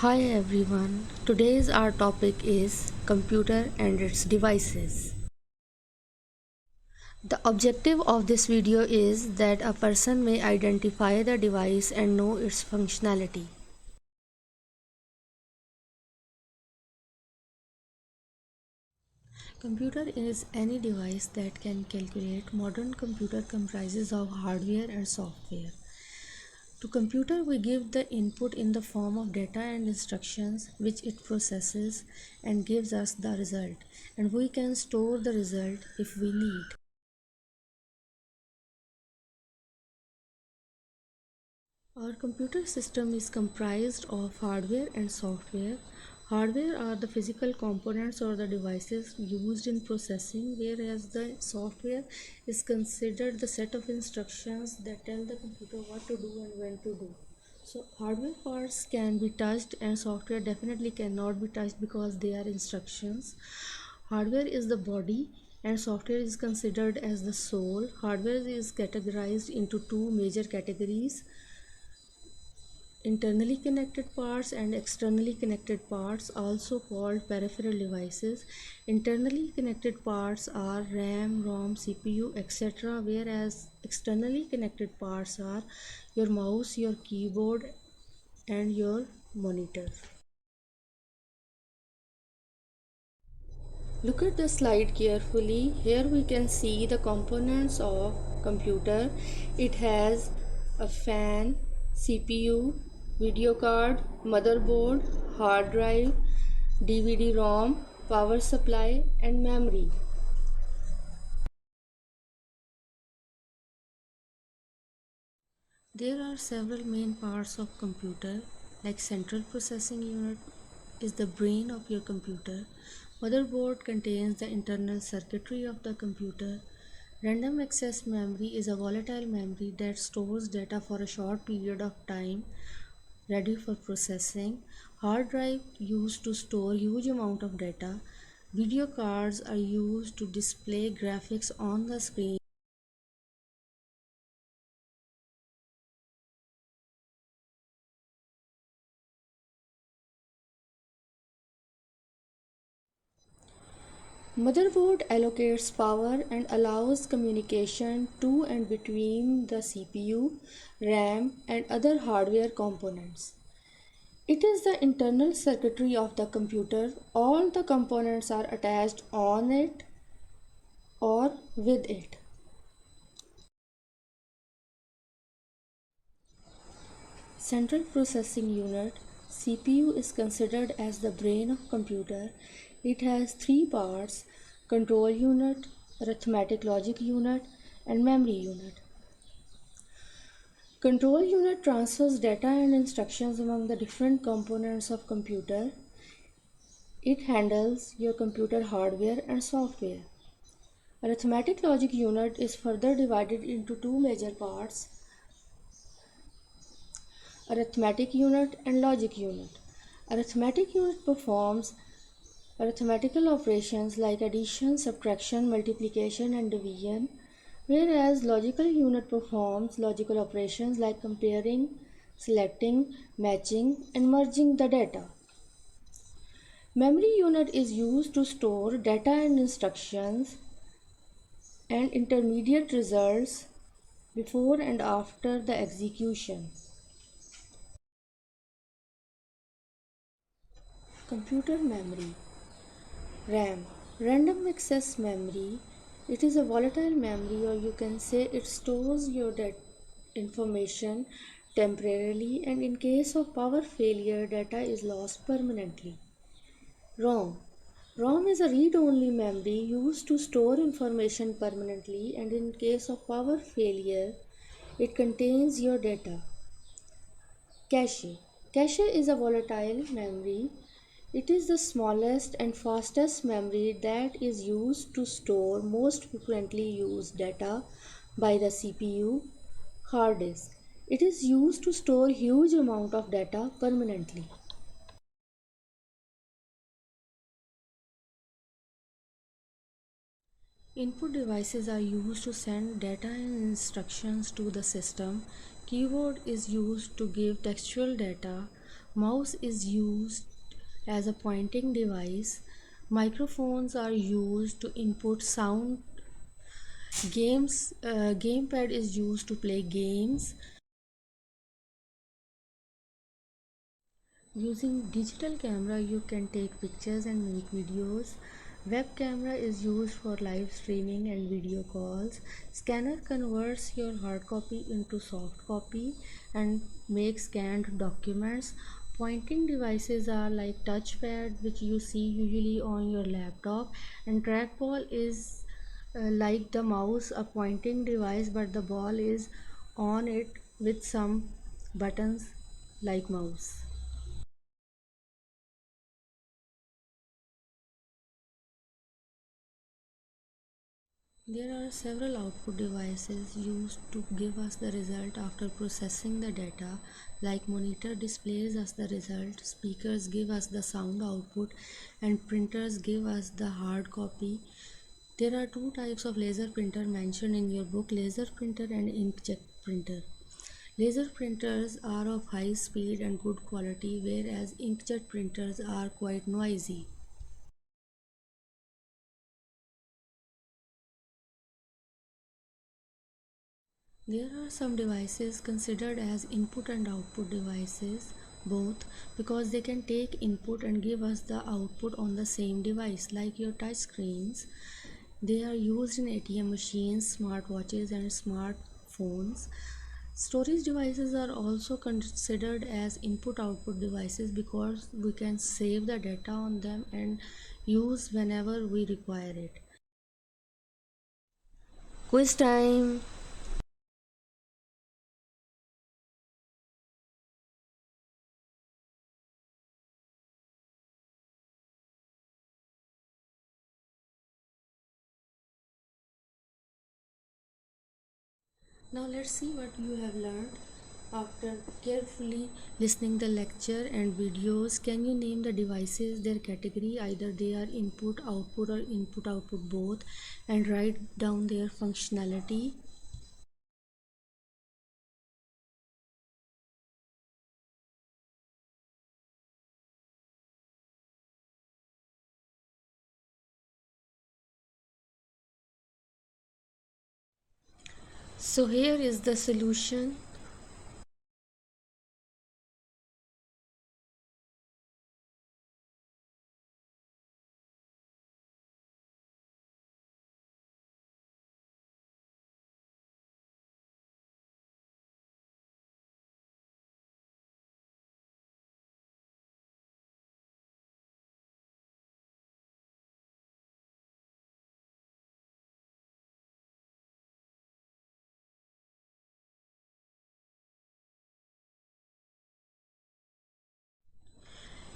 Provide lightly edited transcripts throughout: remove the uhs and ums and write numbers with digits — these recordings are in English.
Hi everyone. Today's our topic is computer and its devices. The objective of this video is that a person may identify the device and know its functionality. Computer is any device that can calculate. Modern computer comprises of hardware and software. To computer we give the input in the form of data and instructions which it processes and gives us the result, and we can store the result if we need. Our computer system is comprised of hardware and software. Hardware are the physical components or the devices used in processing, whereas the software is considered the set of instructions that tell the computer what to do and when to do. So hardware parts can be touched and software definitely cannot be touched because they are instructions. Hardware is the body and software is considered as the soul. Hardware is categorized into two major categories: internally connected parts and externally connected parts, also called peripheral devices. Internally connected parts are RAM, ROM, CPU, etc., whereas externally connected parts are your mouse, your keyboard, and your monitor. Look at the slide carefully. Here we can see the components of computer. It has a fan, CPU, video card, motherboard, hard drive, DVD-ROM, power supply, and memory. There are several main parts of computer, like central processing unit is the brain of your computer. Motherboard contains the internal circuitry of the computer. Random access memory is a volatile memory that stores data for a short period of time, ready for processing. Hard drive used to store huge amount of data. Video cards are used to display graphics on the screen. Motherboard allocates power and allows communication to and between the CPU, RAM, and other hardware components. It is the internal circuitry of the computer. All the components are attached on it or with it. Central Processing Unit (CPU) is considered as the brain of computer. It has three parts: control unit, arithmetic logic unit, and memory unit. Control unit transfers data and instructions among the different components of computer. It handles your computer hardware and software. Arithmetic logic unit is further divided into two major parts: arithmetic unit and logic unit. Arithmetic unit performs arithmetical operations like addition, subtraction, multiplication, and division, whereas logical unit performs logical operations like comparing, selecting, matching, and merging the data. Memory unit is used to store data and instructions and intermediate results before and after the execution. Computer memory. RAM, random access memory. It is a volatile memory, or you can say it stores your information temporarily, and in case of power failure data is lost permanently. ROM. ROM is a read-only memory used to store information permanently, and in case of power failure it contains your data. Cache. Cache is a volatile memory. It is the smallest and fastest memory that is used to store most frequently used data by the CPU. Hard disk. It is used to store huge amount of data permanently. Input devices are used to send data and instructions to the system. Keyboard is used to give textual data. Mouse is used as a pointing device. Microphones are used to input sound. Gamepad is used to play games. Using digital camera, you can take pictures and make videos. Web camera is used for live streaming and video calls. Scanner converts your hard copy into soft copy and makes scanned documents. Pointing devices are like touchpad, which you see usually on your laptop, and trackball is like the mouse, a pointing device, but the ball is on it with some buttons like mouse. There are several output devices used to give us the result after processing the data, like monitor displays us the result, speakers give us the sound output, and printers give us the hard copy. There are two types of laser printer mentioned in your book: laser printer and inkjet printer. Laser printers are of high speed and good quality, whereas inkjet printers are quite noisy. There are some devices considered as input and output devices, both, because they can take input and give us the output on the same device, like your touch screens. They are used in ATM machines, smartwatches, and smartphones. Storage devices are also considered as input output devices because we can save the data on them and use whenever we require it. Quiz time. Now let's see what you have learned after carefully listening the lecture and videos. Can you name the devices, their category, either they are input, output or input, output both, and write down their functionality? So here is the solution.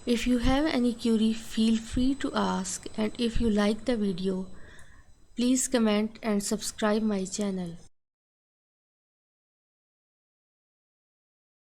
If you have any query, feel free to ask, and if you like the video, please comment and subscribe my channel.